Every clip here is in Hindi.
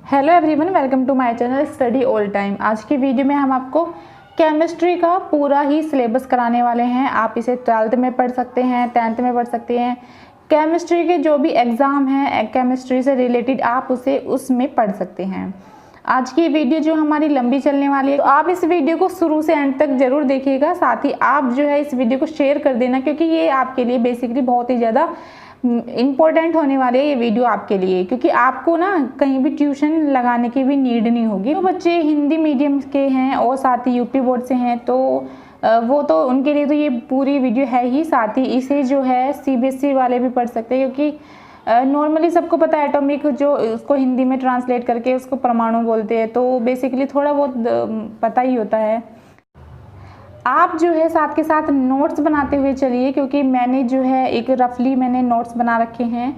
Hello everyone, welcome to my channel study all time. आज की वीडियो में हम आपको केमिस्ट्री का पूरा ही सिलेबस कराने वाले हैं। आप इसे 12th में पढ़ सकते हैं, 10th में पढ़ सकते हैं। केमिस्ट्री के जो भी एग्ज़ाम हैं केमिस्ट्री से रिलेटेड आप उसे उसमें पढ़ सकते हैं। आज की वीडियो जो हमारी लंबी चलने वाली है, तो आप इस वीडियो को शुरू से एंड तक ज़रूर देखिएगा। साथ ही आप जो है इस वीडियो को शेयर कर देना, क्योंकि ये आपके लिए बेसिकली बहुत ही ज़्यादा इम्पोर्टेंट होने वाली है ये वीडियो आपके लिए, क्योंकि आपको ना कहीं भी ट्यूशन लगाने की भी नीड नहीं होगी। तो बच्चे हिंदी मीडियम के हैं और साथ ही यूपी बोर्ड से हैं, तो वो तो उनके लिए तो ये पूरी वीडियो है ही। साथ ही इसे जो है सीबीएसई वाले भी पढ़ सकते हैं, क्योंकि नॉर्मली सबको पता है एटॉमिक जो उसको हिंदी में ट्रांसलेट करके उसको परमाणु बोलते हैं, तो बेसिकली थोड़ा बहुत पता ही होता है। आप जो है साथ के साथ नोट्स बनाते हुए चलिए, क्योंकि मैंने जो है एक रफली मैंने नोट्स बना रखे हैं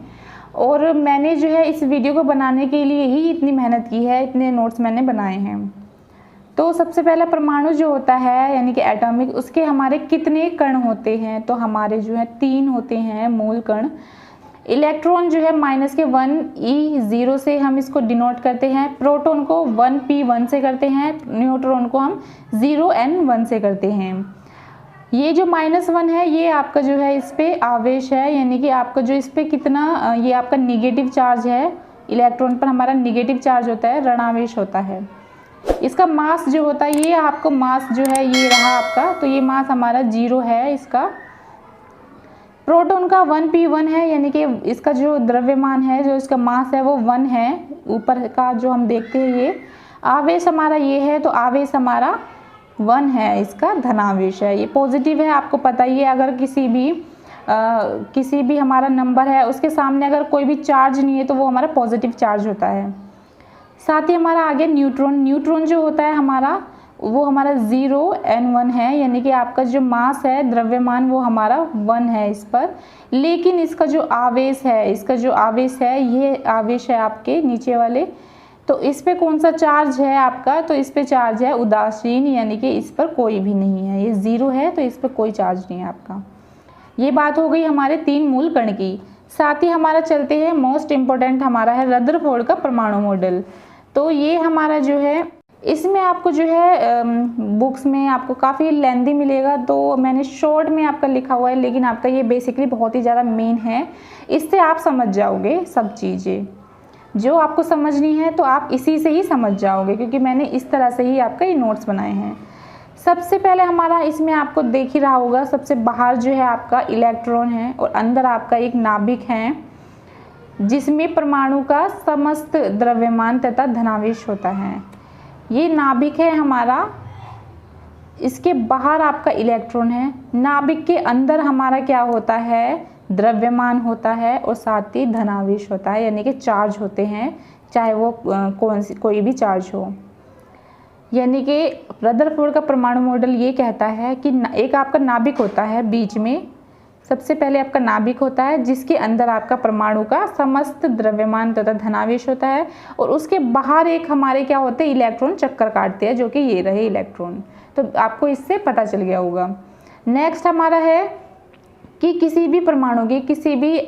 और मैंने जो है इस वीडियो को बनाने के लिए ही इतनी मेहनत की है, इतने नोट्स मैंने बनाए हैं। तो सबसे पहला परमाणु जो होता है यानी कि एटॉमिक, उसके हमारे कितने कण होते हैं? तो हमारे जो है 3 होते हैं मूल कण। इलेक्ट्रॉन जो है -1 E0 से हम इसको डिनोट करते हैं। प्रोटॉन को 1P1 से करते हैं। न्यूट्रॉन को हम 0N1 से करते हैं। ये जो -1 है ये आपका जो है इस पे आवेश है, यानी कि आपका जो इस पे कितना ये आपका निगेटिव चार्ज है। इलेक्ट्रॉन पर हमारा निगेटिव चार्ज होता है, ऋणावेश होता है। इसका मास जो होता है, ये आपको मास जो है ये रहा आपका, तो ये मास हमारा 0 है इसका। प्रोटॉन का 1P1 है, यानी कि इसका जो द्रव्यमान है, जो इसका मास है वो 1 है। ऊपर का जो हम देखते हैं ये आवेश हमारा ये है, तो आवेश हमारा 1 है, इसका धनावेश है, ये पॉजिटिव है। आपको पता ही है अगर किसी भी हमारा नंबर है उसके सामने अगर कोई भी चार्ज नहीं है तो वो हमारा पॉजिटिव चार्ज होता है। साथ ही हमारा आगे न्यूट्रॉन जो होता है हमारा, वो हमारा 0N1 है, यानी कि आपका जो मास है द्रव्यमान वो हमारा 1 है इस पर। लेकिन इसका जो आवेश है ये आवेश है आपके नीचे वाले, तो इस पे कौन सा चार्ज है आपका? तो इस पे चार्ज है उदासीन, यानी कि इस पर कोई भी नहीं है, ये 0 है, तो इस पर कोई चार्ज नहीं है आपका। ये बात हो गई हमारे 3 मूल कण की। साथ ही हमारा चलते हैं मोस्ट इम्पोर्टेंट हमारा है रदरफोर्ड का परमाणु मॉडल। तो ये हमारा जो है इसमें आपको जो है बुक्स में आपको काफ़ी लेंदी मिलेगा, तो मैंने शॉर्ट में आपका लिखा हुआ है, लेकिन आपका ये बेसिकली बहुत ही ज़्यादा मेन है। इससे आप समझ जाओगे सब चीज़ें जो आपको समझनी है, तो आप इसी से ही समझ जाओगे, क्योंकि मैंने इस तरह से ही आपका ये नोट्स बनाए हैं। सबसे पहले हमारा इसमें आपको देख ही रहा होगा, सबसे बाहर जो है आपका इलेक्ट्रॉन है और अंदर आपका एक नाभिक है, जिसमें परमाणु का समस्त द्रव्यमान तथा धनावेश होता है। ये नाभिक है हमारा, इसके बाहर आपका इलेक्ट्रॉन है। नाभिक के अंदर हमारा क्या होता है? द्रव्यमान होता है और साथ ही धनावेश होता है, यानी कि चार्ज होते हैं, चाहे वो कोई भी चार्ज हो। यानी कि रदरफोर्ड का परमाणु मॉडल ये कहता है कि एक आपका नाभिक होता है, बीच में सबसे पहले आपका नाभिक होता है, जिसके अंदर आपका परमाणु का समस्त द्रव्यमान तथा धनावेश होता है, और उसके बाहर एक हमारे क्या होते हैं? इलेक्ट्रॉन चक्कर काटते हैं, जो कि ये रहे इलेक्ट्रॉन। तो आपको इससे पता चल गया होगा। नेक्स्ट हमारा है कि किसी भी परमाणु की किसी भी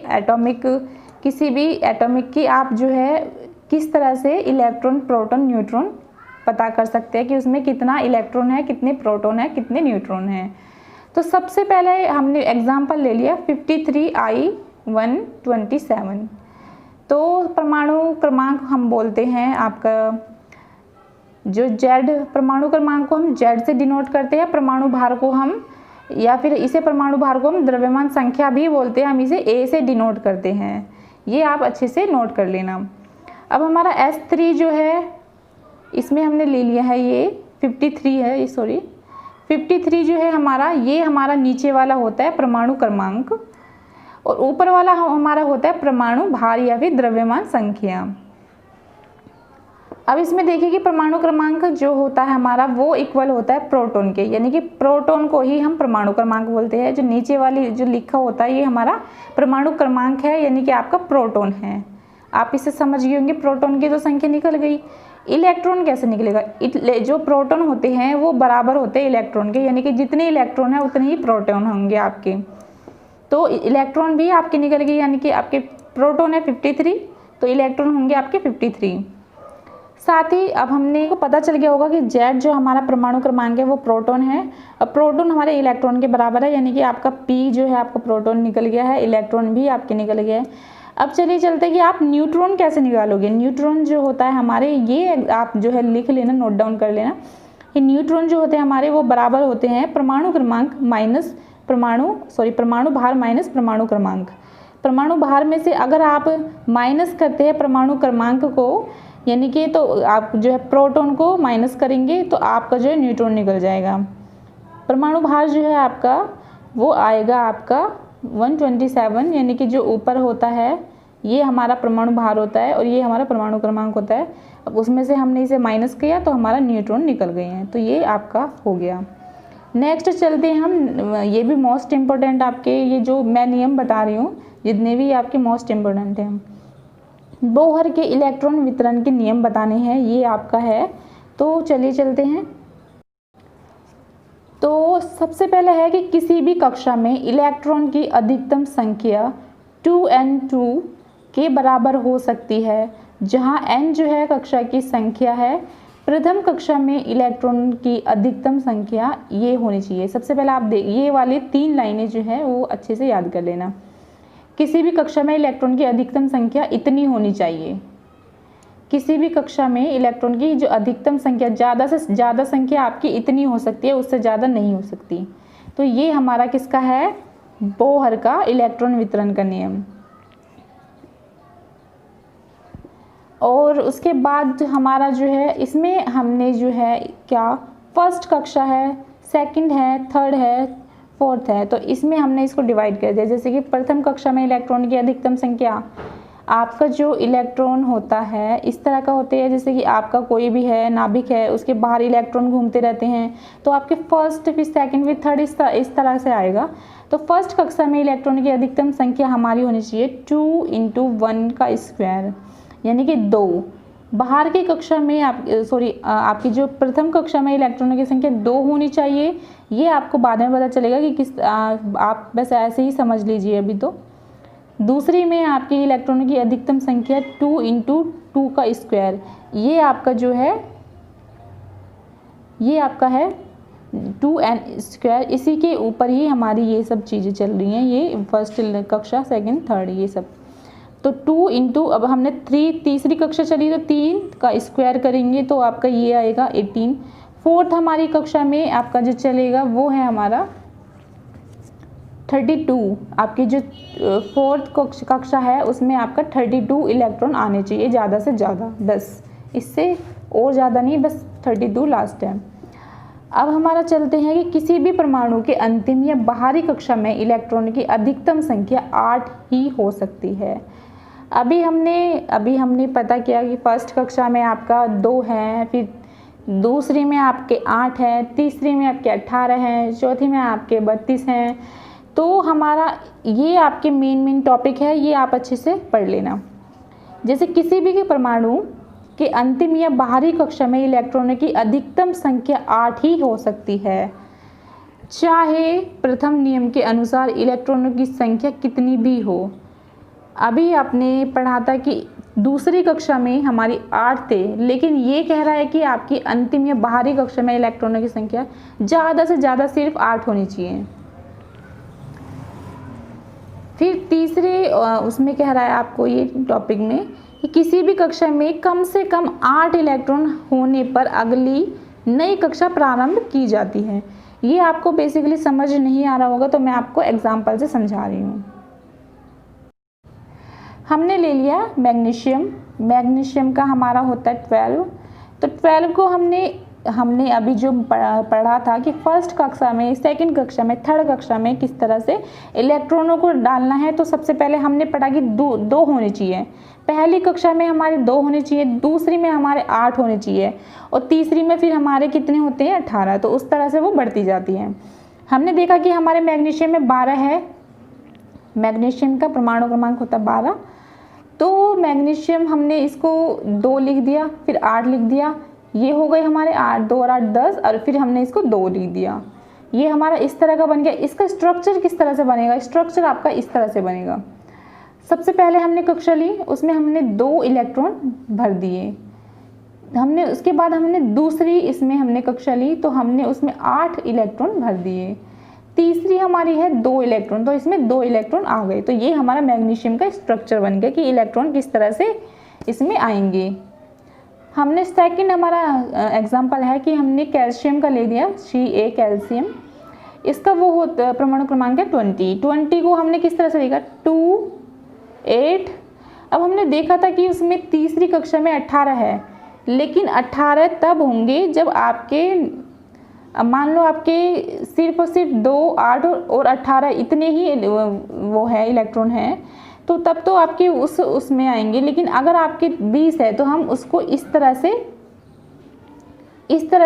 एटॉमिक की आप जो है किस तरह से इलेक्ट्रॉन, प्रोटॉन, न्यूट्रॉन पता कर सकते हैं कि उसमें कितना इलेक्ट्रॉन है, कितने प्रोटॉन है, कितने न्यूट्रॉन है। तो सबसे पहले हमने एग्जाम्पल ले लिया 53I127। तो परमाणु क्रमांक हम बोलते हैं आपका जो Z परमाणु क्रमांक को हम Z से डिनोट करते हैं। परमाणु भार को हम, या फिर इसे परमाणु भार को हम द्रव्यमान संख्या भी बोलते हैं, हम इसे A से डिनोट करते हैं। ये आप अच्छे से नोट कर लेना। अब हमारा S3 जो है, इसमें हमने ले लिया है ये 53 है, 53 जो है हमारा, ये हमारा नीचे वाला होता है परमाणु क्रमांक, और ऊपर वाला हमारा होता है परमाणु भार या फिर द्रव्यमान संख्या। अब इसमें देखिए कि परमाणु क्रमांक जो होता है हमारा वो इक्वल होता है प्रोटॉन के, यानी कि प्रोटॉन को ही हम परमाणु क्रमांक बोलते हैं। जो नीचे वाली जो लिखा होता है ये हमारा परमाणु क्रमांक है, यानी कि आपका प्रोटॉन है। आप इसे समझ गए होंगे, प्रोटॉन की तो संख्या निकल गई। इलेक्ट्रॉन कैसे निकलेगा? जो प्रोटॉन होते हैं वो बराबर होते हैं इलेक्ट्रॉन के, यानी कि जितने इलेक्ट्रॉन है उतने ही प्रोटॉन होंगे आपके। तो इलेक्ट्रॉन भी आपके निकल गए, यानी कि आपके प्रोटॉन है 53, तो इलेक्ट्रॉन होंगे आपके 53। साथ ही अब हमने को पता चल गया होगा कि Z जो हमारा परमाणु क्रमांक है वो प्रोटॉन है, और प्रोटॉन हमारे इलेक्ट्रॉन के बराबर है, यानी कि आपका P जो है आपका प्रोटॉन निकल गया है, इलेक्ट्रॉन भी आपके निकल गया है। अब चलिए चलते हैं कि आप न्यूट्रॉन कैसे निकालोगे। न्यूट्रॉन जो होता है हमारे, ये आप जो है लिख लेना, नोट डाउन कर लेना कि न्यूट्रॉन जो होते हैं हमारे वो बराबर होते हैं परमाणु क्रमांक माइनस परमाणु भार माइनस परमाणु क्रमांक। परमाणु भार में से अगर आप माइनस करते हैं परमाणु क्रमांक को, यानी कि तो आप जो है प्रोटॉन को माइनस करेंगे तो आपका जो है न्यूट्रॉन निकल जाएगा। परमाणु भार जो है आपका वो आएगा आपका 127, यानी कि जो ऊपर होता है ये हमारा परमाणु भार होता है और ये हमारा परमाणु क्रमांक होता है। अब उसमें से हमने इसे माइनस किया तो हमारा न्यूट्रॉन निकल गए हैं, तो ये आपका हो गया। नेक्स्ट चलते हैं हम, ये भी मोस्ट इम्पोर्टेंट आपके, ये जो मैं नियम बता रही हूँ जितने भी आपके मोस्ट इम्पोर्टेंट हैं, बोहर के इलेक्ट्रॉन वितरण के नियम बताने हैं, ये आपका है। तो चलिए चलते हैं। तो सबसे पहले है कि किसी भी कक्षा में इलेक्ट्रॉन की अधिकतम संख्या 2n2 के बराबर हो सकती है, जहां n जो है कक्षा की संख्या है। प्रथम कक्षा में इलेक्ट्रॉन की अधिकतम संख्या ये होनी चाहिए। सबसे पहले आप ये वाली 3 लाइनें जो है वो अच्छे से याद कर लेना। किसी भी कक्षा में इलेक्ट्रॉन की अधिकतम संख्या इतनी होनी चाहिए। किसी भी कक्षा में इलेक्ट्रॉन की जो अधिकतम संख्या, ज़्यादा से ज़्यादा संख्या आपकी इतनी हो सकती है, उससे ज़्यादा नहीं हो सकती। तो ये हमारा किसका है, बोहर का इलेक्ट्रॉन वितरण का नियम। और उसके बाद हमारा जो है इसमें हमने जो है क्या, फर्स्ट कक्षा है, सेकंड है, थर्ड है, फोर्थ है, तो इसमें हमने इसको डिवाइड कर दिया। जैसे कि प्रथम कक्षा में इलेक्ट्रॉन की अधिकतम संख्या, आपका जो इलेक्ट्रॉन होता है इस तरह का होते हैं, जैसे कि आपका कोई भी है नाभिक है, उसके बाहर इलेक्ट्रॉन घूमते रहते हैं, तो आपके फर्स्ट फिर सेकंड फिर थर्ड इस तरह से आएगा। तो फर्स्ट कक्षा में इलेक्ट्रॉन की अधिकतम संख्या हमारी होनी चाहिए 2 × 1 का स्क्वायर, यानी कि 2। बाहर की कक्षा में आपकी जो प्रथम कक्षा में इलेक्ट्रॉनों की संख्या 2 होनी चाहिए। ये आपको बाद में पता चलेगा कि किस आप बस ऐसे ही समझ लीजिए अभी। तो दूसरी में आपकी इलेक्ट्रॉनों की अधिकतम संख्या 2 × 2 का स्क्वायर, ये आपका जो है ये आपका है 2n²। इसी के ऊपर ही हमारी ये सब चीज़ें चल रही हैं, ये फर्स्ट कक्षा, सेकंड, थर्ड, ये सब। तो 2 × अब हमने तीसरी कक्षा चली तो 3 का स्क्वायर करेंगे तो आपका ये आएगा 18। फोर्थ हमारी कक्षा में आपका जो चलेगा वो है हमारा 32। आपकी जो फोर्थ कक्षा है उसमें आपका 32 इलेक्ट्रॉन आने चाहिए, ज़्यादा से ज़्यादा 10, इससे और ज़्यादा नहीं, बस 32 लास्ट है। अब हमारा चलते हैं कि किसी भी परमाणु के अंतिम या बाहरी कक्षा में इलेक्ट्रॉन की अधिकतम संख्या 8 ही हो सकती है। अभी हमने पता किया कि फर्स्ट कक्षा में आपका 2 है, फिर दूसरी में आपके 8 है, तीसरी में आपके 18 हैं, चौथी में आपके 32 हैं। तो हमारा ये आपके मेन टॉपिक है, ये आप अच्छे से पढ़ लेना। जैसे किसी भी के परमाणु के अंतिम या बाहरी कक्षा में इलेक्ट्रॉनों की अधिकतम संख्या 8 ही हो सकती है, चाहे प्रथम नियम के अनुसार इलेक्ट्रॉनों की संख्या कितनी भी हो। अभी आपने पढ़ा था कि दूसरी कक्षा में हमारी 8 थे, लेकिन ये कह रहा है कि आपकी अंतिम या बाहरी कक्षा में इलेक्ट्रॉनों की संख्या ज़्यादा से ज़्यादा सिर्फ 8 होनी चाहिए। फिर तीसरे उसमें कह रहा है आपको ये टॉपिक में कि किसी भी कक्षा में कम से कम 8 इलेक्ट्रॉन होने पर अगली नई कक्षा प्रारंभ की जाती है। ये आपको बेसिकली समझ नहीं आ रहा होगा तो मैं आपको एग्जाम्पल से समझा रही हूँ। हमने ले लिया मैग्नीशियम का हमारा होता है 12। तो 12 को हमने अभी जो पढ़ा था कि फर्स्ट कक्षा में, सेकंड कक्षा में, थर्ड कक्षा में किस तरह से इलेक्ट्रॉनों को डालना है। तो सबसे पहले हमने पढ़ा कि दो होने चाहिए। पहली कक्षा में हमारे 2 होने चाहिए, दूसरी में हमारे 8 होने चाहिए और तीसरी में फिर हमारे कितने होते हैं 18। तो उस तरह से वो बढ़ती जाती है। हमने देखा कि हमारे मैग्नीशियम में 12 है, मैग्नीशियम का परमाणु क्रमांक होता है 12। तो मैग्नीशियम हमने इसको 2 लिख दिया, फिर 8 लिख दिया, ये हो गए हमारे 8, 2 और 8 10, और फिर हमने इसको 2 लिख दिया। ये हमारा इस तरह का बन गया। इसका स्ट्रक्चर किस तरह से बनेगा? स्ट्रक्चर आपका इस तरह से बनेगा। सबसे पहले हमने कक्षा ली, उसमें हमने 2 इलेक्ट्रॉन भर दिए। हमने उसके बाद हमने दूसरी इसमें हमने कक्षा ली तो हमने उसमें 8 इलेक्ट्रॉन भर दिए। तीसरी हमारी है 2 इलेक्ट्रॉन, तो इसमें 2 इलेक्ट्रॉन आ गए। तो ये हमारा मैग्नीशियम का स्ट्रक्चर बन गया कि इलेक्ट्रॉन किस तरह से इसमें आएंगे। हमने सेकंड हमारा एग्जांपल है कि हमने कैल्शियम का ले दिया, Ca कैल्शियम। इसका वो होता परमाणु क्रमांक है 20 को हमने किस तरह से लिखा 2 8। अब हमने देखा था कि उसमें तीसरी कक्षा में 18 है, लेकिन 18 तब होंगे जब आपके मान लो आपके सिर्फ और सिर्फ 2 8 और 18 इतने ही वो है इलेक्ट्रॉन है, तो तब तो आपके उसमें आएंगे। लेकिन अगर आपके 20 है तो हम उसको इस तरह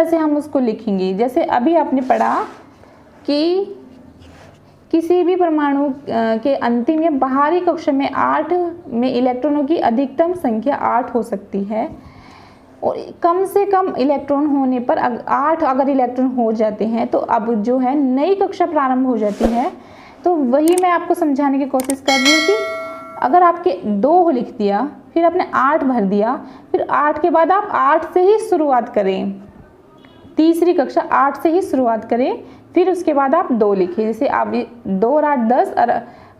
से हम उसको लिखेंगे। जैसे अभी आपने पढ़ा कि किसी भी परमाणु के अंतिम या बाहरी कक्षा में 8 में इलेक्ट्रॉनों की अधिकतम संख्या 8 हो सकती है, और कम से कम इलेक्ट्रॉन होने पर 8 अगर इलेक्ट्रॉन हो जाते हैं तो अब जो है नई कक्षा प्रारंभ हो जाती है। तो वही मैं आपको समझाने की कोशिश कर रही हूँ कि अगर आपके 2 लिख दिया, फिर आपने 8 भर दिया, फिर 8 के बाद आप 8 से ही शुरुआत करें, तीसरी कक्षा 8 से ही शुरुआत करें, फिर उसके बाद आप 2 लिखें। जैसे आप 2 और 8 10, और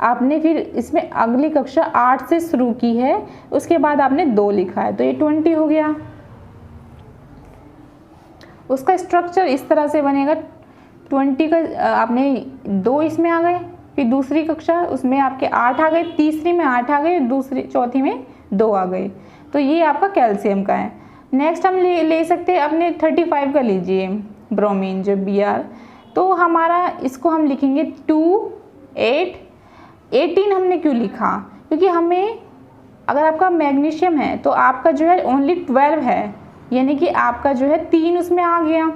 आपने फिर इसमें अगली कक्षा 8 से शुरू की है, उसके बाद आपने 2 लिखा है, तो ये 20 हो गया। उसका स्ट्रक्चर इस तरह से बनेगा, 20 का आपने 2 इसमें आ गए, फिर दूसरी कक्षा उसमें आपके 8 आ गए, तीसरी में 8 आ गए, दूसरी चौथी में 2 आ गए। तो ये आपका कैल्शियम का है। नेक्स्ट हम ले सकते हैं अपने 35 का लीजिए, ब्रोमीन जो Br। तो हमारा इसको हम लिखेंगे 2 8 18। हमने क्यों लिखा? क्योंकि हमें अगर आपका मैग्नीशियम है तो आपका जो है ओनली 12 है, यानी कि आपका जो है 3 उसमें आ गया।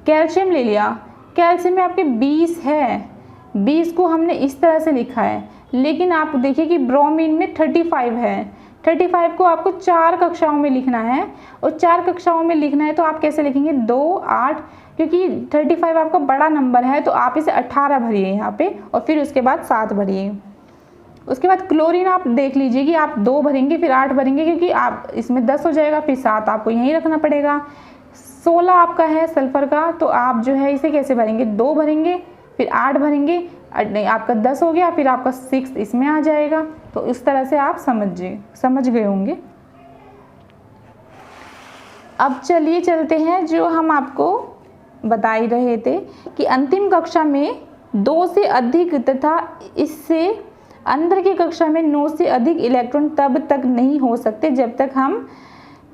कैल्शियम ले लिया, कैल्शियम में आपके 20 है, 20 को हमने इस तरह से लिखा है। लेकिन आप देखिए कि ब्रोमीन में 35 है, 35 को आपको 4 कक्षाओं में लिखना है, और 4 कक्षाओं में लिखना है तो आप कैसे लिखेंगे 2 8, क्योंकि 35 आपका बड़ा नंबर है तो आप इसे 18 भरिए यहाँ पे, और फिर उसके बाद 7 भरिए। उसके बाद क्लोरीन आप देख लीजिए कि आप 2 भरेंगे फिर 8 भरेंगे, क्योंकि आप इसमें 10 हो जाएगा, फिर 7 आपको यहीं रखना पड़ेगा। 16 आपका है सल्फर का, तो आप जो है इसे कैसे भरेंगे 2 भरेंगे फिर 8 भरेंगे, नहीं आपका 10 हो गया, फिर आपका 6 इसमें आ जाएगा। तो इस तरह से आप समझ गए होंगे। अब चलिए चलते हैं जो हम आपको बता ही रहे थे कि अंतिम कक्षा में 2 से अधिक तथा इससे अंदर की कक्षा में 9 से अधिक इलेक्ट्रॉन तब तक नहीं हो सकते जब तक हम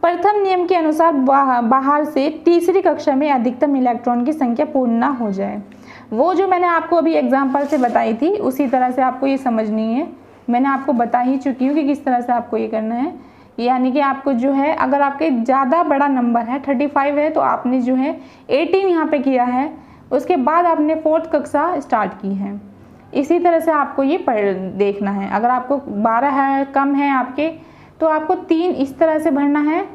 प्रथम नियम के अनुसार बाहर से तीसरी कक्षा में अधिकतम इलेक्ट्रॉन की संख्या पूर्ण ना हो जाए। वो जो मैंने आपको अभी एग्जाम्पल से बताई थी उसी तरह से आपको ये समझनी है। मैंने आपको बता ही चुकी हूँ कि किस तरह से आपको ये करना है। यानी कि आपको जो है अगर आपके ज़्यादा बड़ा नंबर है 35 है तो आपने जो है 18 यहाँ पे किया है, उसके बाद आपने 4th कक्षा स्टार्ट की है। इसी तरह से आपको ये देखना है। अगर आपको 12 है कम है आपके तो आपको 3 इस तरह से भरना है,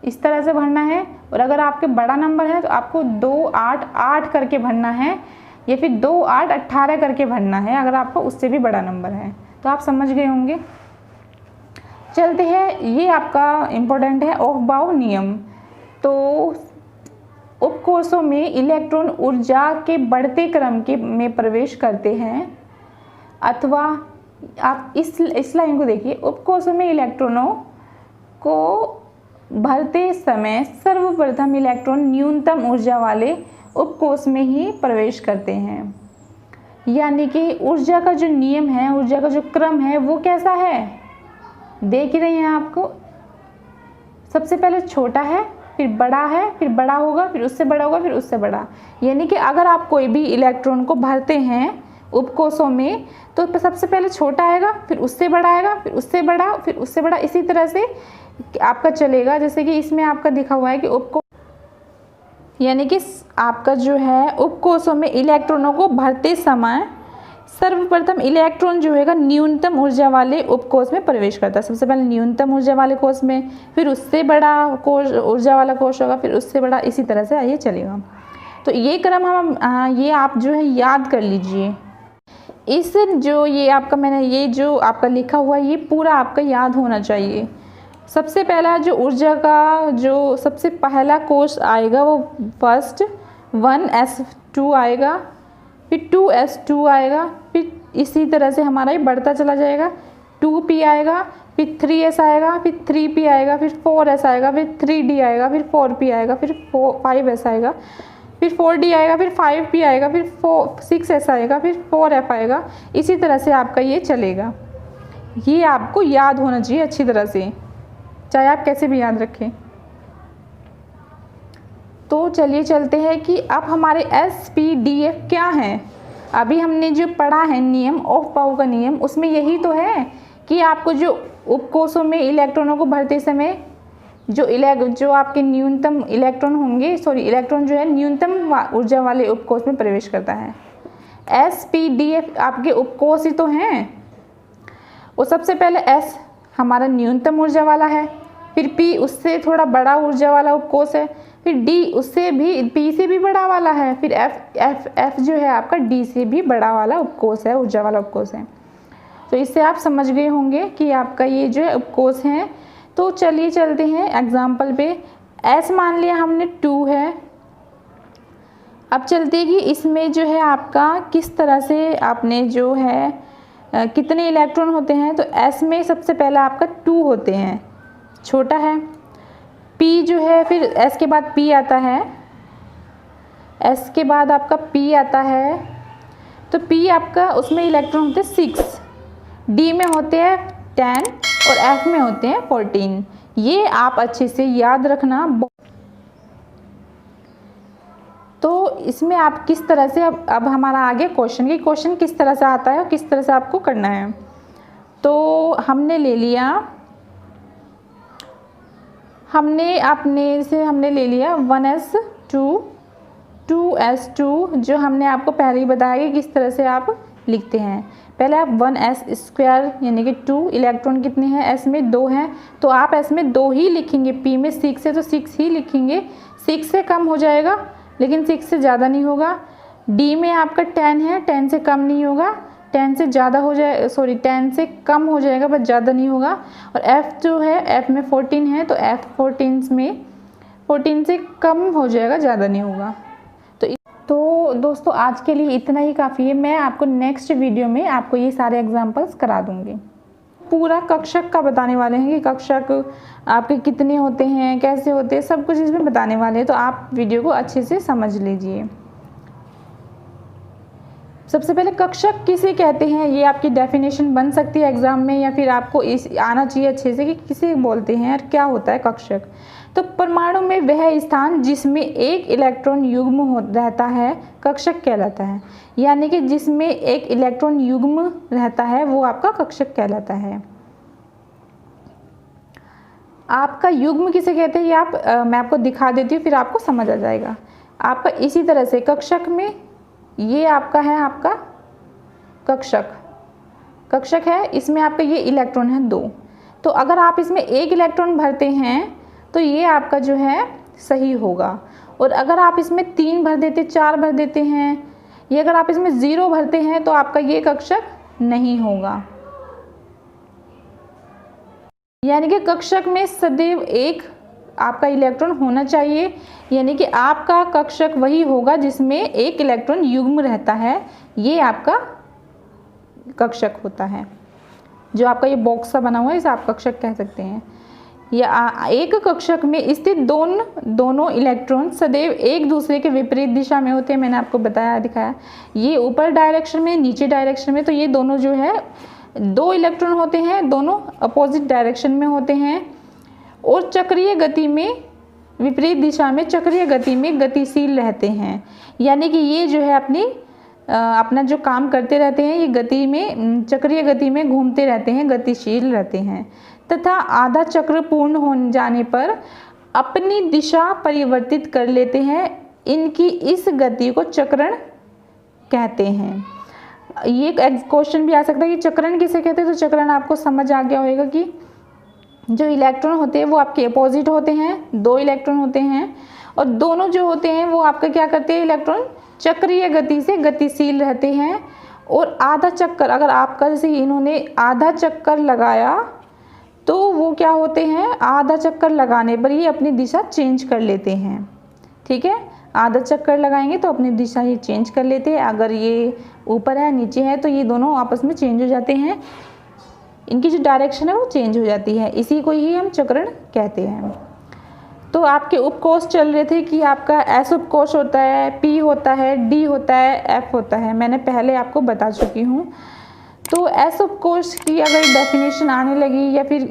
इस तरह से भरना है। और अगर आपके बड़ा नंबर है तो आपको 2 8 8 करके भरना है, या फिर 2 8 18 करके भरना है अगर आपका उससे भी बड़ा नंबर है। तो आप समझ गए होंगे। चलते हैं, ये आपका इम्पोर्टेंट है ऑफ-बाउ नियम। तो उपकोषों में इलेक्ट्रॉन ऊर्जा के बढ़ते क्रम में प्रवेश करते हैं, अथवा आप इस लाइन को देखिए, उपकोषों में इलेक्ट्रॉनों को भरते समय सर्वप्रथम इलेक्ट्रॉन न्यूनतम ऊर्जा वाले उपकोष में ही प्रवेश करते हैं। यानी कि ऊर्जा का जो नियम है, ऊर्जा का जो क्रम है वो कैसा है देख ही रहे हैं आपको। सबसे पहले छोटा है, फिर बड़ा है, फिर बड़ा होगा, फिर उससे बड़ा होगा, फिर उससे बड़ा। यानी कि अगर आप कोई भी इलेक्ट्रॉन को भरते हैं उपकोषों में तो सबसे पहले छोटा आएगा, फिर उससे बड़ा आएगा, फिर उससे बड़ा, फिर उससे बड़ा, इसी तरह से आपका चलेगा। जैसे कि इसमें आपका दिखा हुआ है कि यानी कि आपका जो है उपकोषों में इलेक्ट्रॉनों को भरते समय सर्वप्रथम इलेक्ट्रॉन जो है न्यूनतम ऊर्जा वाले उपकोष में प्रवेश करता है। सबसे पहले न्यूनतम ऊर्जा वाले कोष में, फिर उससे बड़ा कोष ऊर्जा वाला कोष होगा, फिर उससे बड़ा, इसी तरह से ये चलेगा। तो ये क्रम हम ये आप जो है याद कर लीजिए। इस जो ये आपका मैंने ये जो आपका लिखा हुआ है ये पूरा आपका याद होना चाहिए। सबसे पहला जो ऊर्जा का जो सबसे पहला कोश आएगा वो फर्स्ट 1s2 आएगा, फिर 2s2 आएगा, फिर इसी तरह से हमारा ये बढ़ता चला जाएगा। 2p आएगा, फिर 3s आएगा, फिर 3p आएगा, फिर 4s आएगा, फिर 3d आएगा, फिर 4p आएगा, फिर 5s आएगा, फिर 4d आएगा, फिर 5p आएगा, फिर 6s आएगा, फिर 4f आएगा। इसी तरह से आपका ये चलेगा। ये आपको याद होना चाहिए अच्छी तरह से, चाहे आप कैसे भी याद रखें। तो चलिए चलते हैं कि अब हमारे SPDF क्या हैं। अभी हमने जो पढ़ा है नियम ऑफ पाउ का नियम, उसमें यही तो है कि आपको जो उपकोषों में इलेक्ट्रॉनों को भरते समय जो आपके न्यूनतम इलेक्ट्रॉन होंगे, इलेक्ट्रॉन जो है न्यूनतम ऊर्जा वाले उपकोष में प्रवेश करता है। SPDF आपके उपकोष ही तो हैं। वो सबसे पहले S हमारा न्यूनतम ऊर्जा वाला है, फिर P उससे थोड़ा बड़ा ऊर्जा वाला उपकोष है, फिर D उससे भी P से भी बड़ा वाला है, फिर F जो है आपका D से भी बड़ा वाला उपकोष है, ऊर्जा वाला उपकोष है। तो इससे आप समझ गए होंगे कि आपका ये जो है उपकोष है। तो चलिए चलते हैं एग्जाम्पल पे। S मान लिया हमने 2 है। अब चलते हैं कि इसमें जो है आपका किस तरह से आपने जो है कितने इलेक्ट्रॉन होते हैं। तो S में सबसे पहला आपका 2 होते हैं, छोटा है। P जो है, फिर S के बाद P आता है, S के बाद आपका P आता है। तो P आपका उसमें इलेक्ट्रॉन होते हैं 6, D में होते हैं 10 और F में होते हैं 14। ये आप अच्छे से याद रखना। तो इसमें आप किस तरह से अब हमारा आगे क्वेश्चन किस तरह से आता है और किस तरह से आपको करना है। तो हमने ले लिया, हमने ले लिया 1s2 2s2 जो हमने आपको पहले ही बताया कि किस तरह से आप लिखते हैं। पहले आप 1s² यानी कि 2 इलेक्ट्रॉन कितने हैं, S में 2 हैं, तो आप S में 2 ही लिखेंगे। P में 6 है तो 6 ही लिखेंगे। 6 से कम हो जाएगा लेकिन 6 से ज़्यादा नहीं होगा। D में आपका 10 है, 10 से कम नहीं होगा, 10 से ज़्यादा हो जाए 10 से कम हो जाएगा बस ज़्यादा नहीं होगा। और F जो है, F में 14 है तो F14 में 14 से कम हो जाएगा, ज़्यादा नहीं होगा। तो दोस्तों आज के लिए इतना ही काफ़ी है। मैं आपको नेक्स्ट वीडियो में आपको ये सारे एग्जांपल्स करा दूँगी। पूरा कक्षक का बताने वाले हैं कि कक्षक आपके कितने होते हैं, कैसे होते हैं, सब कुछ इसमें बताने वाले हैं। तो आप वीडियो को अच्छे से समझ लीजिए। सबसे पहले कक्षक किसे कहते हैं, ये आपकी डेफिनेशन बन सकती है एग्जाम में, या फिर आपको आना चाहिए अच्छे से कि किसे बोलते हैं और क्या होता है कक्षक। तो परमाणु में वह स्थान जिसमें एक इलेक्ट्रॉन युग्म रहता है कक्षक कहलाता है। यानी कि जिसमें एक इलेक्ट्रॉन युग्म रहता है वो आपका कक्षक कहलाता है। आपका युग्म किसे कहते हैं ये मैं आपको दिखा देती हूँ, फिर आपको समझ आ जाएगा। आपका इसी तरह से कक्षक में ये आपका है आपका कक्षक है, इसमें आपका ये इलेक्ट्रॉन है 2। तो अगर आप इसमें एक इलेक्ट्रॉन भरते हैं तो ये आपका जो है सही होगा। और अगर आप इसमें 3 भर देते, 4 भर देते हैं, ये अगर आप इसमें 0 भरते हैं तो आपका ये कक्षक नहीं होगा। यानी कि कक्षक में सदैव एक आपका इलेक्ट्रॉन होना चाहिए। यानी कि आपका कक्षक वही होगा जिसमें एक इलेक्ट्रॉन युग्म रहता है, ये आपका कक्षक होता है। जो आपका ये बॉक्स सा बना हुआ है इसे आप कक्षक कह सकते हैं। या एक कक्षक में स्थित दोनों इलेक्ट्रॉन सदैव एक दूसरे के विपरीत दिशा में होते हैं। मैंने आपको बताया दिखाया, ये ऊपर डायरेक्शन में, नीचे डायरेक्शन में। तो ये दोनों जो है 2 इलेक्ट्रॉन होते हैं, दोनों अपोजिट डायरेक्शन में होते हैं। और चक्रीय गति में, विपरीत दिशा में चक्रीय गति में गतिशील रहते हैं। यानी कि ये जो है अपना जो काम करते रहते हैं, ये गति में, चक्रीय गति में घूमते रहते हैं, गतिशील रहते हैं। तथा आधा चक्र पूर्ण हो जाने पर अपनी दिशा परिवर्तित कर लेते हैं। इनकी इस गति को चक्रण कहते हैं। ये क्वेश्चन भी आ सकता है कि चक्रण किसे कहते हैं। तो चक्रण आपको समझ आ गया होगा कि जो इलेक्ट्रॉन होते हैं वो आपके अपोजिट होते हैं, 2 इलेक्ट्रॉन होते हैं, और दोनों जो होते हैं वो आपका क्या करते हैं, इलेक्ट्रॉन चक्रीय गति से गतिशील रहते हैं। और आधा चक्कर, अगर आपका जैसे इन्होंने आधा चक्कर लगाया तो वो क्या होते हैं, आधा चक्कर लगाने पर ये अपनी दिशा चेंज कर लेते हैं। ठीक है, आधा चक्कर लगाएंगे तो अपनी दिशा ये चेंज कर लेते हैं। अगर ये ऊपर है नीचे है तो ये दोनों आपस में चेंज हो जाते हैं, इनकी जो डायरेक्शन है वो चेंज हो जाती है। इसी को ही हम चक्रण कहते हैं। तो आपके उपकोष चल रहे थे कि आपका एस उपकोष होता है, पी होता है, डी होता है, एफ होता है। मैंने पहले आपको बता चुकी हूँ। तो एस उपकोष की अगर डेफिनेशन आने लगी या फिर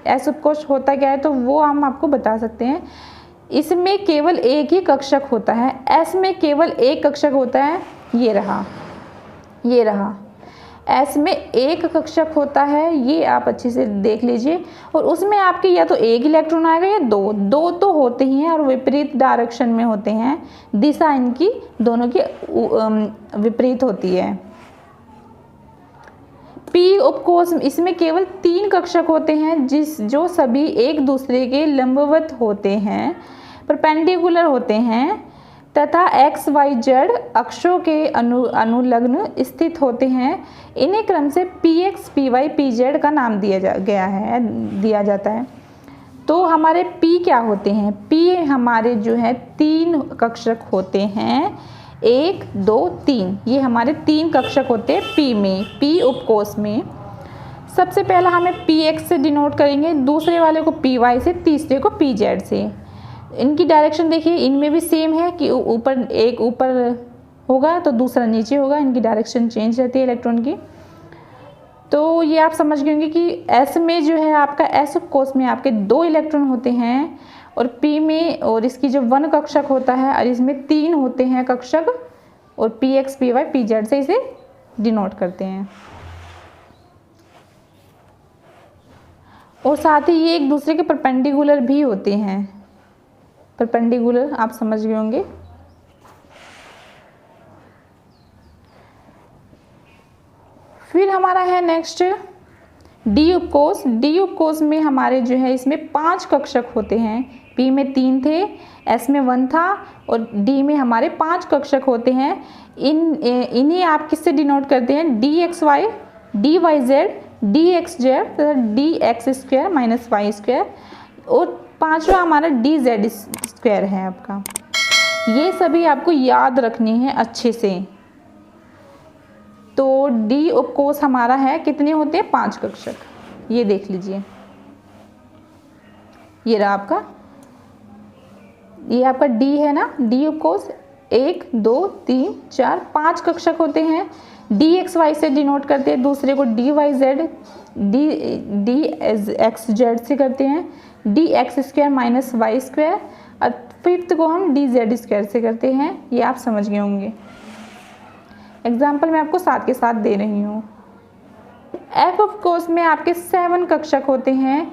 एस उपकोष होता क्या है तो वो हम आपको बता सकते हैं। इसमें केवल एक ही कक्षक होता है, एस में केवल एक कक्षक होता है। ये रहा, ये रहा, एस में एक कक्षक होता है, ये आप अच्छे से देख लीजिए। और उसमें आपके या तो एक इलेक्ट्रॉन आएगा या दो, दो तो होते ही हैं और विपरीत डायरेक्शन में होते हैं। दिशा इनकी दोनों की विपरीत होती है। पी उपकोष, इसमें केवल 3 कक्षक होते हैं जो सभी एक दूसरे के लंबवत होते हैं, परपेंडिकुलर होते हैं तथा एक्स वाई जेड अक्षों के अनुलग्न स्थित होते हैं। इन्हें क्रम से P X, P Y, P Z का नाम दिया जाता है। तो हमारे पी क्या होते हैं, पी हमारे जो है 3 कक्षक होते हैं, 1 2 3, ये हमारे 3 कक्षक होते हैं पी में, पी उपकोष में। सबसे पहला हमें पी एक्स से डिनोट करेंगे, दूसरे वाले को पी वाई से, तीसरे को पी जेड से। इनकी डायरेक्शन देखिए, इनमें भी सेम है कि एक ऊपर होगा तो दूसरा नीचे होगा, इनकी डायरेक्शन चेंज रहती है इलेक्ट्रॉन की। तो ये आप समझ गए होंगे कि एस में जो है आपका एस उपकोष में आपके 2 इलेक्ट्रॉन होते हैं और पी में, और इसकी जो 1 कक्षक होता है और इसमें 3 होते हैं कक्षक, और P X, P Y, P Z से इसे डिनोट करते हैं। और साथ ही ये एक दूसरे के परपेंडिकुलर भी होते हैं, परपेंडिकुलर आप समझ गए होंगे। फिर हमारा है नेक्स्ट डी उपकोष। डी उपकोष में हमारे जो है इसमें 5 कक्षक होते हैं। पी में 3 थे, एस में 1 था और डी में हमारे 5 कक्षक होते हैं। इन्हें आप किससे डिनोट करते हैं, D X Y, D Y Z, D X Z तथा D X square minus Y square, और 5वां हमारा डी जेड स्क्वायर है आपका। ये सभी आपको याद रखनी है अच्छे से। तो डी उपकोष हमारा है, कितने होते हैं, 5 कक्षक। ये देख लीजिए, ये रहा आपका, ये आपका डी है ना, डी उपकोष 1 2 3 4 5 कक्षक होते हैं। डी एक्स वाई से डिनोट करते हैं, दूसरे को D Y Z, D X Z से करते हैं, D X square minus Y square, और 5th को हम डी जेड स्क्वायर से करते हैं। ये आप समझ गए होंगे। एग्जाम्पल मैं आपको साथ के साथ दे रही हूँ। एफ उपकोष में आपके 7 कक्षक होते हैं।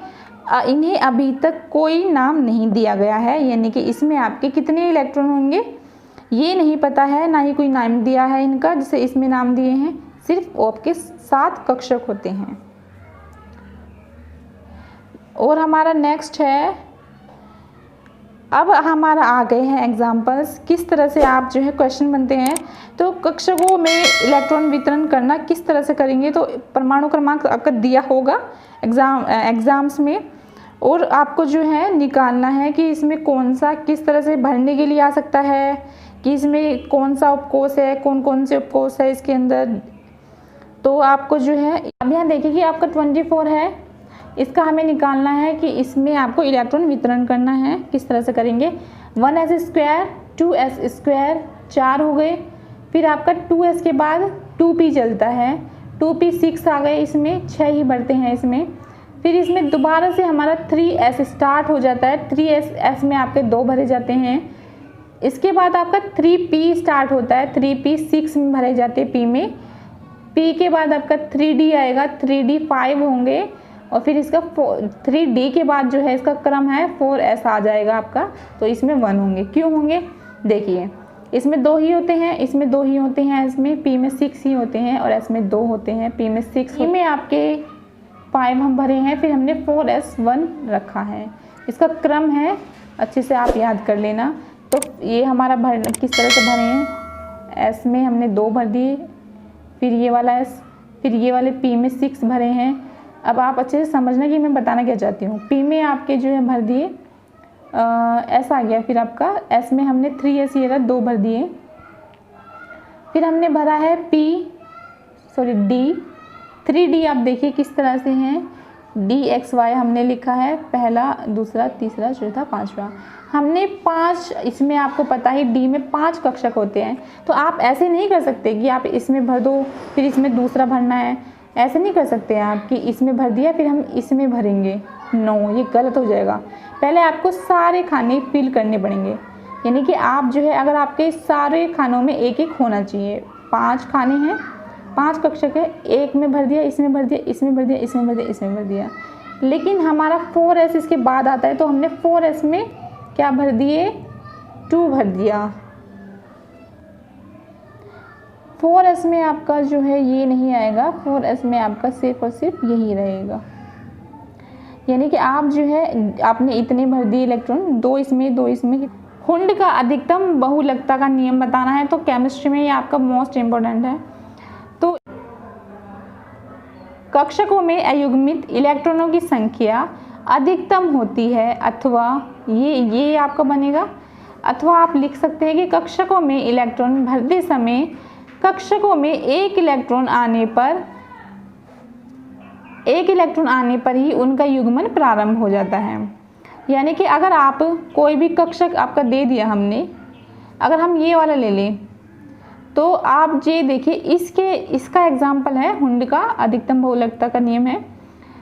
इन्हें अभी तक कोई नाम नहीं दिया गया है, यानी कि इसमें आपके कितने इलेक्ट्रॉन होंगे ये नहीं पता है, ना ही कोई नाम दिया है इनका जिसे इसमें नाम दिए हैं। सिर्फ आपके 7 कक्षक होते हैं। और हमारा नेक्स्ट है, अब हमारा आ गए हैं एग्जाम्पल्स, किस तरह से आप जो है क्वेश्चन बनते हैं। तो कक्षकों में इलेक्ट्रॉन वितरण करना किस तरह से करेंगे, तो परमाणु क्रमांक आपका दिया होगा एग्जाम्स में, और आपको जो है निकालना है कि इसमें कौन सा किस तरह से भरने के लिए आ सकता है, कि इसमें कौन सा उपकोष है, कौन कौन से उपकोष है इसके अंदर। तो आपको जो है अब यहाँ देखिए कि आपका 24 है, इसका हमें निकालना है कि इसमें आपको इलेक्ट्रॉन वितरण करना है। किस तरह से करेंगे, 1s स्क्वायर 2s स्क्वायर 4 हो गए, फिर आपका 2s के बाद 2p चलता है, 2p 6 आ गए, इसमें 6 ही बढ़ते हैं इसमें। फिर इसमें दोबारा से हमारा 3s स्टार्ट हो जाता है, 3s में आपके 2 भरे जाते हैं। इसके बाद आपका 3p स्टार्ट होता है, 3p 6 में भरे जाते हैं p में। p के बाद आपका 3d आएगा, 3d 5 होंगे, और फिर इसका 3d के बाद जो है इसका क्रम है 4s आ जाएगा आपका, तो इसमें 1 होंगे। क्यों होंगे, देखिए इसमें 2 ही होते हैं, इसमें 2 ही होते हैं, इसमें p में 6 ही होते हैं और s में 2 होते हैं, p में 6 में आपके 5 हम भरे हैं, फिर हमने 4s1 रखा है। इसका क्रम है, अच्छे से आप याद कर लेना। तो ये हमारा किस तरह से भरे हैं, s में हमने 2 भर दिए, फिर ये वाला s, फिर ये वाले p में 6 भरे हैं, अब आप अच्छे से समझना कि मैं बताना क्या चाहती हूँ। पी में आपके जो है भर दिए, एस आ गया, फिर आपका एस में हमने 3s ये रहा 2 भर दिए, फिर हमने भरा है डी, 3d आप देखिए किस तरह से हैं, dxy हमने लिखा है, पहला, दूसरा, तीसरा, चौथा, पांचवा, हमने 5, इसमें आपको पता ही डी में 5 कक्षक होते हैं। तो आप ऐसे नहीं कर सकते कि आप इसमें भर दो फिर इसमें दूसरा भरना है, ऐसे नहीं कर सकते हैं आप कि इसमें भर दिया फिर हम इसमें भरेंगे, नो, ये गलत हो जाएगा। पहले आपको सारे खाने फिल करने पड़ेंगे, यानी कि आप जो है अगर आपके सारे खानों में एक एक होना चाहिए, 5 खाने हैं, 5 कक्षक है, एक में भर दिया, इसमें भर दिया, इसमें भर दिया, इसमें भर दिया, इसमें भर दिया, लेकिन हमारा 4s इसके बाद आता है, तो हमने 4s में क्या भर दिए, 2 भर दिया। 4s में आपका जो है ये नहीं आएगा, 4s में आपका सिर्फ और सिर्फ यही रहेगा, यानी कि आप जो है आपने इतने भर दिए इलेक्ट्रॉन, 2 इसमें 2 इसमें। हुंड का अधिकतम बहुलकता का नियम बताना है, तो केमिस्ट्री में ये आपका मोस्ट इम्पोर्टेंट है। तो कक्षकों में अयुग्मित इलेक्ट्रॉनों की संख्या अधिकतम होती है, अथवा ये आपका बनेगा, अथवा आप लिख सकते हैं कि कक्षकों में इलेक्ट्रॉन भरते समय कक्षकों में एक इलेक्ट्रॉन आने पर ही उनका युग्मन प्रारंभ हो जाता है। यानी कि अगर आप कोई भी कक्षक आपका दे दिया हमने, अगर हम ये वाला ले लें तो आप ये देखिए, इसका एग्जाम्पल है, हुंड का अधिकतम बहुलकता का नियम है।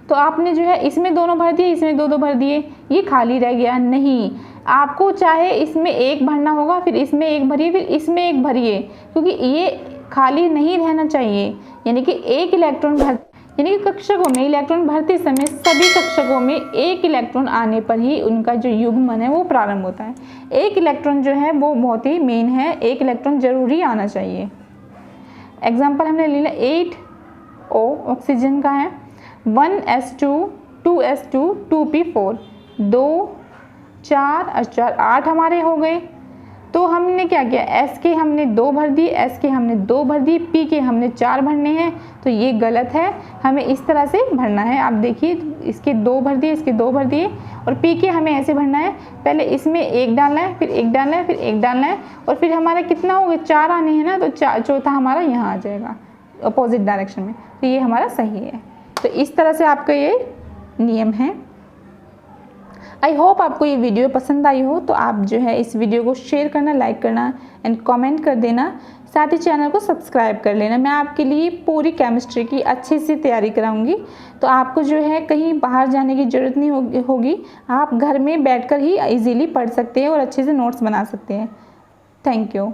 तो आपने जो है इसमें दोनों भर दिए, इसमें 2 भर दिए, ये खाली रह गया, नहीं, आपको चाहे इसमें 1 भरना होगा, फिर इसमें 1 भरिए, फिर इसमें 1 भरिए, क्योंकि ये खाली नहीं रहना चाहिए। यानी कि एक इलेक्ट्रॉन यानी कि कक्षकों में इलेक्ट्रॉन भरते समय सभी कक्षकों में एक इलेक्ट्रॉन आने पर ही उनका जो युग्मन है वो प्रारंभ होता है। एक इलेक्ट्रॉन जो है वो बहुत ही मेन है, एक इलेक्ट्रॉन जरूरी आना चाहिए। एग्जाम्पल हमने ले लिया 8O ऑक्सीजन का है, 1s2 2s2 2p4, 2 4 और 4 8 हमारे हो गए। तो हमने क्या किया, S के हमने 2 भर दिए, S के हमने 2 भर दिए, P के हमने 4 भरने हैं, तो ये गलत है, हमें इस तरह से भरना है। आप देखिए इसके 2 भर दिए, इसके 2 भर दिए, और P के हमें ऐसे भरना है, पहले इसमें 1 डालना है, फिर 1 डालना है, फिर 1 डालना है, और फिर हमारा कितना हो गया, 4 आने हैं ना, तो चौथा हमारा यहाँ आ जाएगा अपोजिट डायरेक्शन में, तो ये हमारा सही है। तो इस तरह से आपका ये नियम है। आई होप आपको ये वीडियो पसंद आई हो, तो आप जो है इस वीडियो को शेयर करना, लाइक करना एंड कमेंट कर देना, साथ ही चैनल को सब्सक्राइब कर लेना। मैं आपके लिए पूरी केमिस्ट्री की अच्छी सी तैयारी कराऊंगी, तो आपको जो है कहीं बाहर जाने की ज़रूरत नहीं होगी, आप घर में बैठकर ही इजीली पढ़ सकते हैं और अच्छे से नोट्स बना सकते हैं। Thank you.